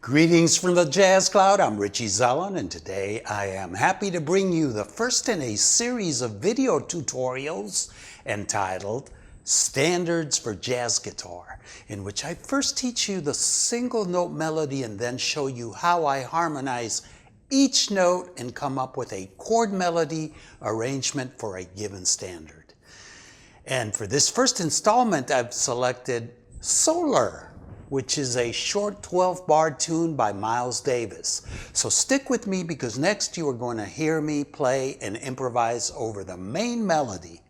Greetings from the Jazz Cloud. I'm Richie Zellon, and today I am happy to bring you the first in a series of video tutorials entitled Standards for Jazz Guitar, in which I first teach you the single note melody and then show you how I harmonize each note and come up with a chord melody arrangement for a given standard. And for this first installment, I've selected Solar, which is a short 12-bar tune by Miles Davis. So stick with me because next you are going to hear me play and improvise over the main melody.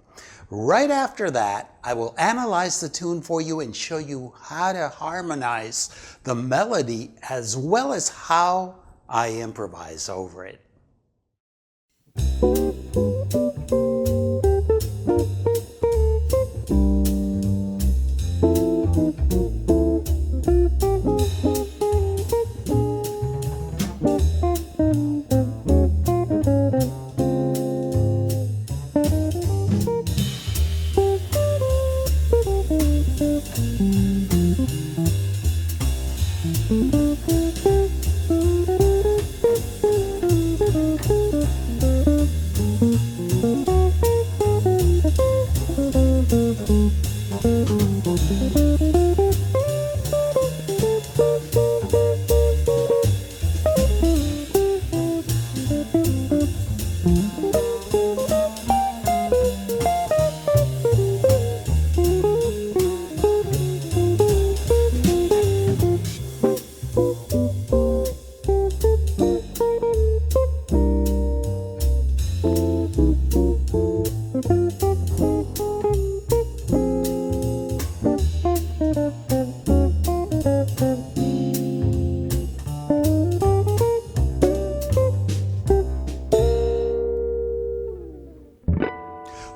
Right after that, I will analyze the tune for you and show you how to harmonize the melody as well as how I improvise over it.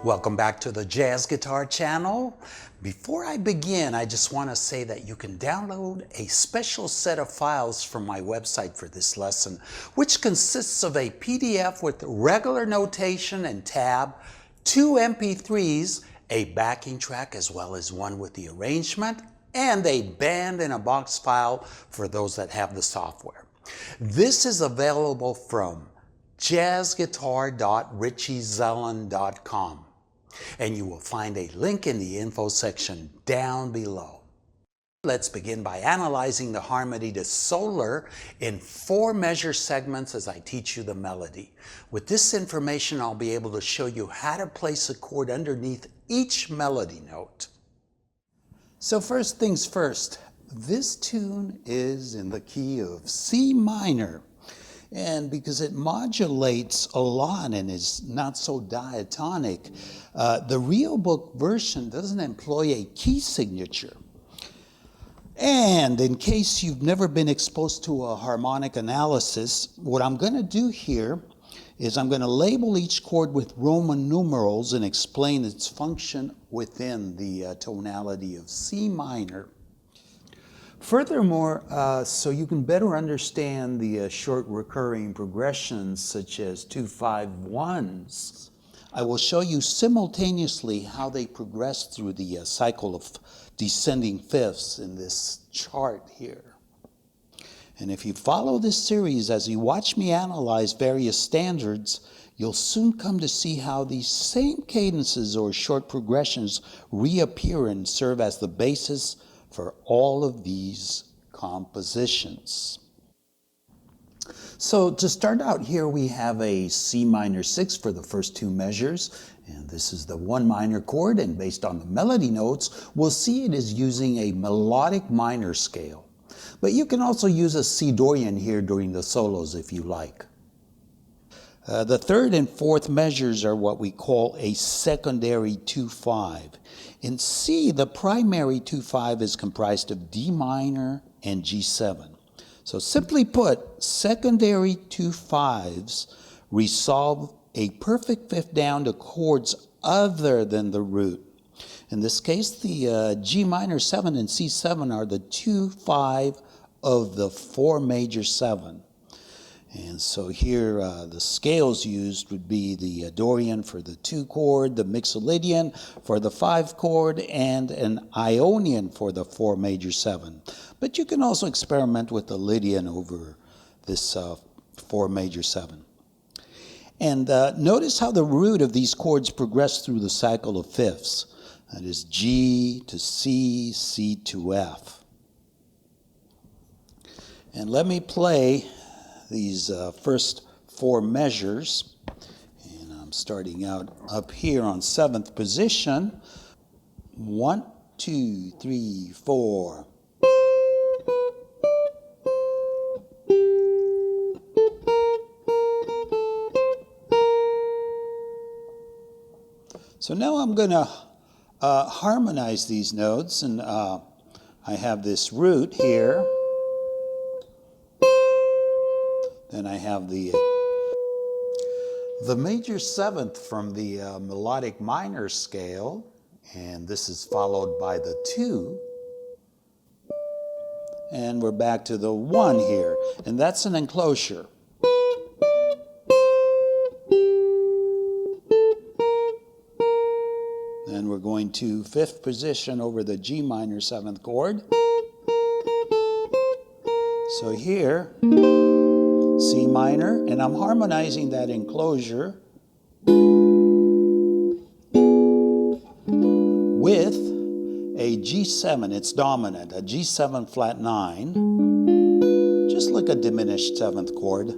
Welcome back to the Jazz Guitar channel. Before I begin, I just want to say that you can download a special set of files from my website for this lesson, which consists of a PDF with regular notation and tab, 2 MP3s, a backing track as well as one with the arrangement, and a band in a box file for those that have the software. This is available from jazzguitar.richiezellon.com. And you will find a link in the info section down below. Let's begin by analyzing the harmony to Solar in 4 measure segments as I teach you the melody. With this information, I'll be able to show you how to place a chord underneath each melody note. So first things first, this tune is in the key of C minor. And because it modulates a lot and is not so diatonic, the real book version doesn't employ a key signature. And in case you've never been exposed to a harmonic analysis, what I'm going to do here is I'm going to label each chord with Roman numerals and explain its function within the tonality of C minor. Furthermore, so you can better understand the short recurring progressions such as 2-5-1s, I will show you simultaneously how they progress through the cycle of descending fifths in this chart here. And if you follow this series as you watch me analyze various standards, you'll soon come to see how these same cadences or short progressions reappear and serve as the basis for all of these compositions. So to start out here, we have a C minor 6 for the first 2 measures, and this is the 1 minor chord, and based on the melody notes, we'll see it is using a melodic minor scale. But you can also use a C Dorian here during the solos if you like. The 3rd and 4th measures are what we call a secondary 2-5. In C, the primary 2-5 is comprised of D minor and G7. So simply put, secondary 2-5s resolve a perfect fifth down to chords other than the root. In this case, the G minor 7 and C7 are the 2-5 of the 4 major 7. And so here the scales used would be the Dorian for the 2 chord, the Mixolydian for the 5 chord, and an Ionian for the 4 major 7. But you can also experiment with the Lydian over this 4 major 7. And notice how the root of these chords progress through the cycle of fifths. That is G to C, C to F. And let me play these first 4 measures. And I'm starting out up here on 7th position. 1, 2, 3, 4. So now I'm going to harmonize these notes, and I have this root here. Then I have the major 7th from the melodic minor scale, and this is followed by the 2. And we're back to the 1 here, and that's an enclosure. Then we're going to 5th position over the G minor 7th chord. So here, C minor, and I'm harmonizing that enclosure with a G7. It's dominant, a G7 flat 9, just like a diminished 7th chord.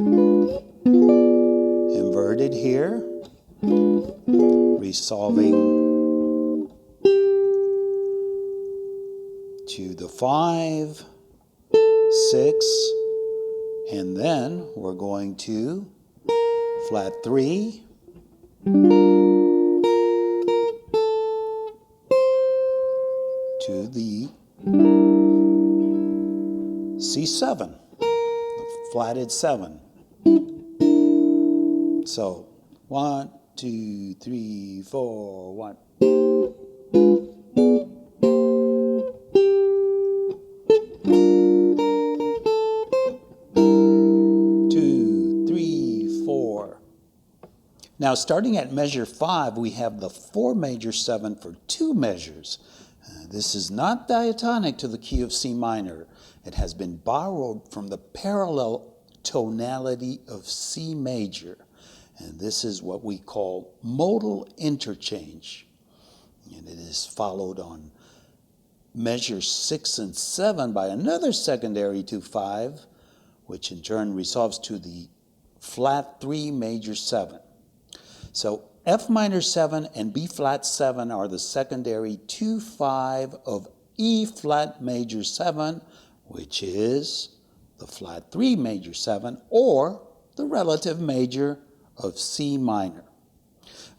Inverted here, resolving to the 5, 6, and then we're going to flat 3, to the C7, the flatted 7. So 1, 2, 3, 4, 1. 2, 3, 4. Now starting at measure 5, we have the 4 major 7 for 2 measures. This is not diatonic to the key of C minor. It has been borrowed from the parallel tonality of C major. And this is what we call modal interchange. And it is followed on measure 6 and 7 by another secondary to 5, which in turn resolves to the flat 3 major 7. So F minor 7 and B flat 7 are the secondary 2, 5 of E flat major 7, which is the flat 3 major 7, or the relative major of C minor.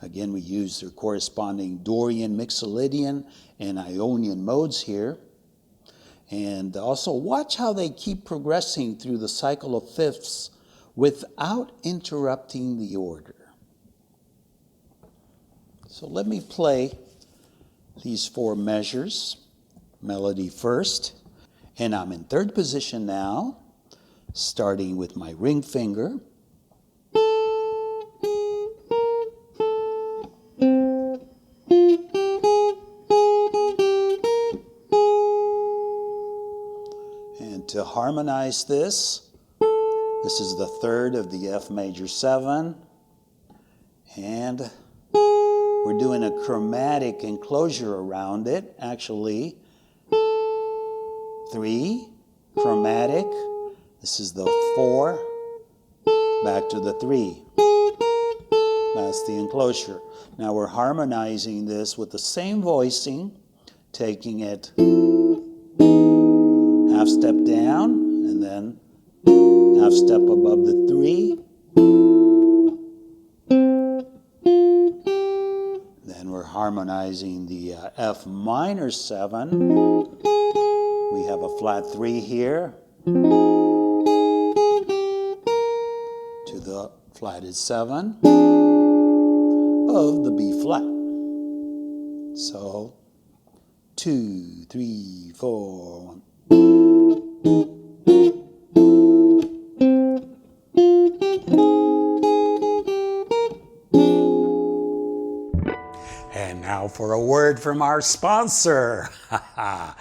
Again, we use their corresponding Dorian, Mixolydian, and Ionian modes here. And also watch how they keep progressing through the cycle of fifths without interrupting the order. So let me play these 4 measures, melody first. And I'm in 3rd position now, starting with my ring finger. And to harmonize this is the 3rd of the F major 7. And we're doing a chromatic enclosure around it, actually. 3, chromatic. This is the 4, back to the 3. That's the enclosure. Now we're harmonizing this with the same voicing, taking it half step down, and then half step above the 3. Then we're harmonizing the F minor 7. We have a flat 3 here to the flatted 7 of the B flat. So 2, 3, 4, 1. Now for a word from our sponsor. I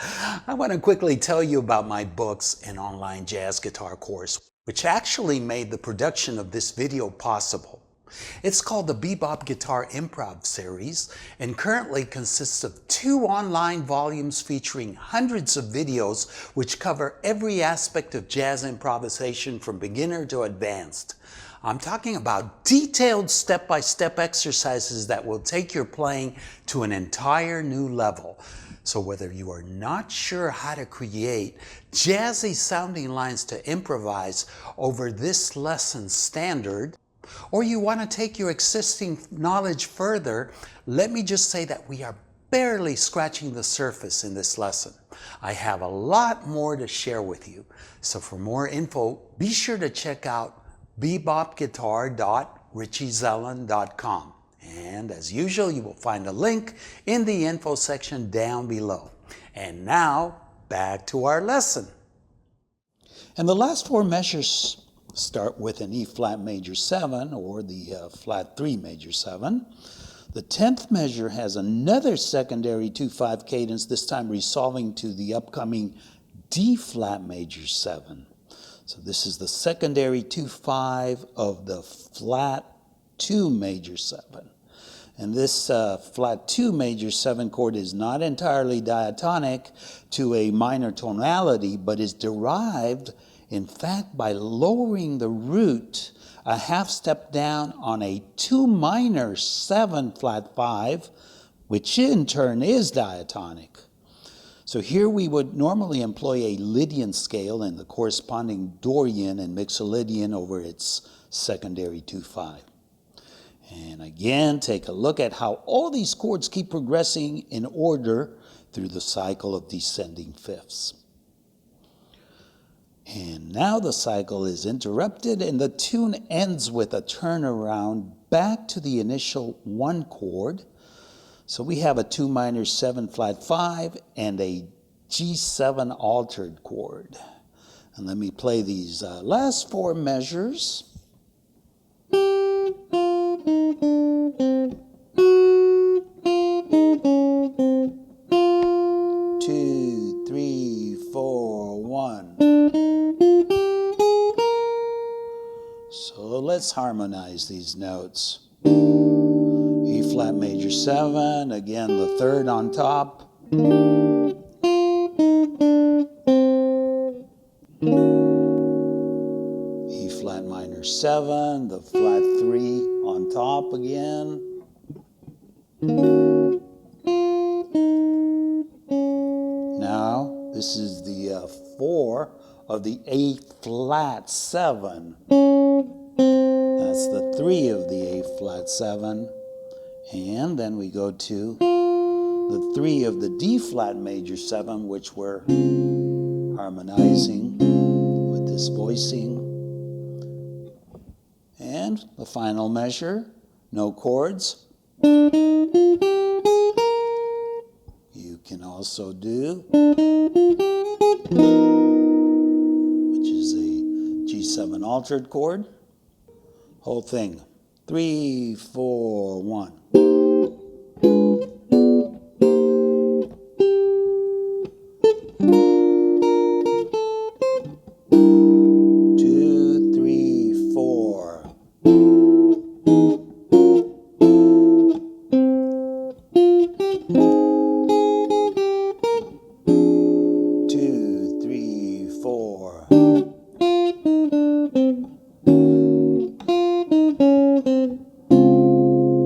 want to quickly tell you about my books and online jazz guitar course, which actually made the production of this video possible. It's called the Bebop Guitar Improv Series and currently consists of 2 online volumes featuring hundreds of videos which cover every aspect of jazz improvisation from beginner to advanced. I'm talking about detailed step-by-step exercises that will take your playing to an entire new level. So whether you are not sure how to create jazzy sounding lines to improvise over this lesson's standard, or you want to take your existing knowledge further, let me just say that we are barely scratching the surface in this lesson. I have a lot more to share with you. So for more info, be sure to check out bebopguitar.richiezellon.com. And as usual, you will find a link in the info section down below. And now, back to our lesson. And the last 4 measures start with an E flat major 7 or the flat 3 major 7. The 10th measure has another secondary 2/5 cadence, this time resolving to the upcoming D flat major 7. So this is the secondary 2/5 of the flat 2 major 7. And this flat 2 major 7 chord is not entirely diatonic to a minor tonality, but is derived in fact by lowering the root a half step down on a 2 minor 7 flat 5, which in turn is diatonic. So here we would normally employ a Lydian scale and the corresponding Dorian and Mixolydian over its secondary 2/5. And again, take a look at how all these chords keep progressing in order through the cycle of descending fifths. And now the cycle is interrupted and the tune ends with a turnaround back to the initial 1 chord. So we have a 2 minor 7 flat 5 and a G7 altered chord. And let me play these last 4 measures. 2, 3, 4, 1. So let's harmonize these notes. E flat major 7, again the 3rd on top. E flat minor 7, the flat 3 on top again. Now this is the 4 of the A flat 7. That's the 3 of the A flat 7. And then we go to the 3 of the D flat major 7, which we're harmonizing with this voicing. And the final measure, no chords. You can also do, which is a G7 altered chord. Whole thing. 3, 4, 1. 2, 3, 4. 2, 3, 4.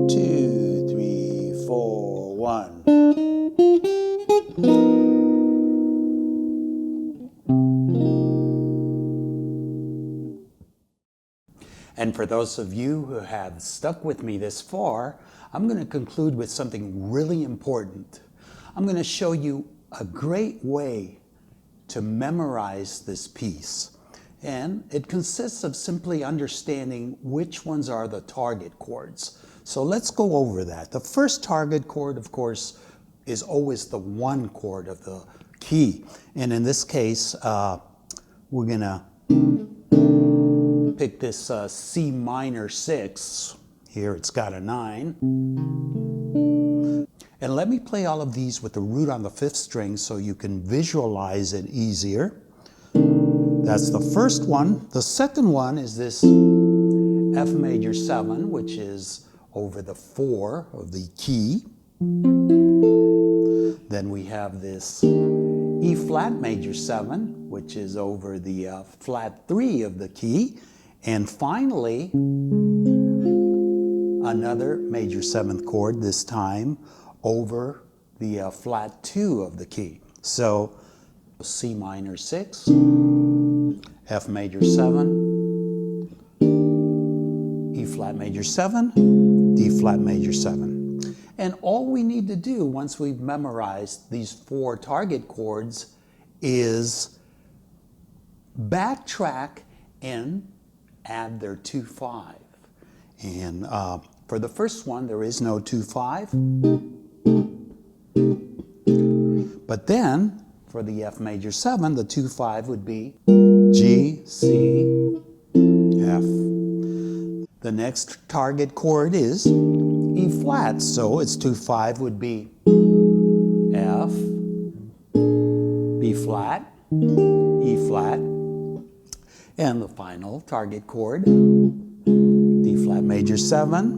2, 3, 4, 1. And for those of you who have stuck with me this far, I'm going to conclude with something really important. I'm going to show you a great way to memorize this piece. And it consists of simply understanding which ones are the target chords. So let's go over that. The first target chord, of course, is always the 1 chord of the key. And in this case, we're going to pick this C minor 6. Here it's got a 9. And let me play all of these with the root on the 5th string so you can visualize it easier. That's the first one. The second one is this F major 7, which is over the 4 of the key. Then we have this E flat major 7, which is over the flat 3 of the key. And finally, another major 7th chord, this time over the flat 2 of the key. So C minor 6, F major 7, E flat major 7, D flat major 7. And all we need to do once we've memorized these 4 target chords is backtrack and add their 2/5. And for the first one, there is no 2/5. But then, for the F major 7, the 2/5 would be G, C, F. The next target chord is E flat, so its 2/5 would be F, B flat, E flat, and the final target chord, D flat major 7,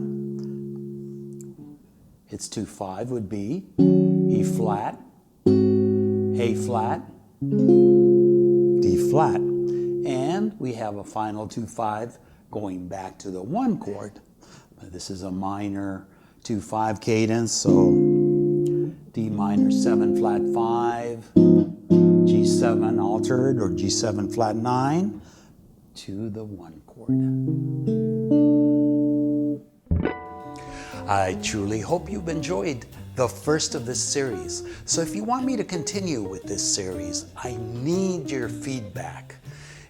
its 2/5 would be E flat, A flat, D flat. And we have a final 2/5 going back to the 1 chord. This is a minor 2/5 cadence, so D minor 7 flat 5, G7 altered or G7 flat 9 to the 1 chord. I truly hope you've enjoyed the first of this series. So if you want me to continue with this series, I need your feedback.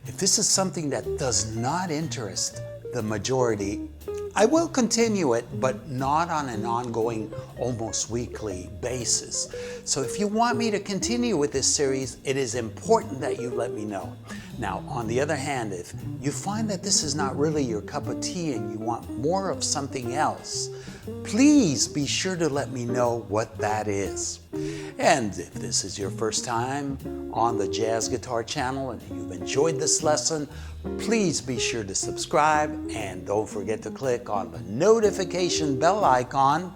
If this is something that does not interest the majority, I will continue it, but not on an ongoing, almost weekly basis. So if you want me to continue with this series, it is important that you let me know. Now, on the other hand, if you find that this is not really your cup of tea and you want more of something else, please be sure to let me know what that is. And if this is your first time on the Jazz Guitar channel and you've enjoyed this lesson, please be sure to subscribe and don't forget to click on the notification bell icon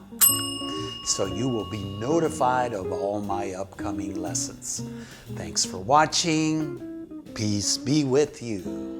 so you will be notified of all my upcoming lessons. Thanks for watching. Peace be with you.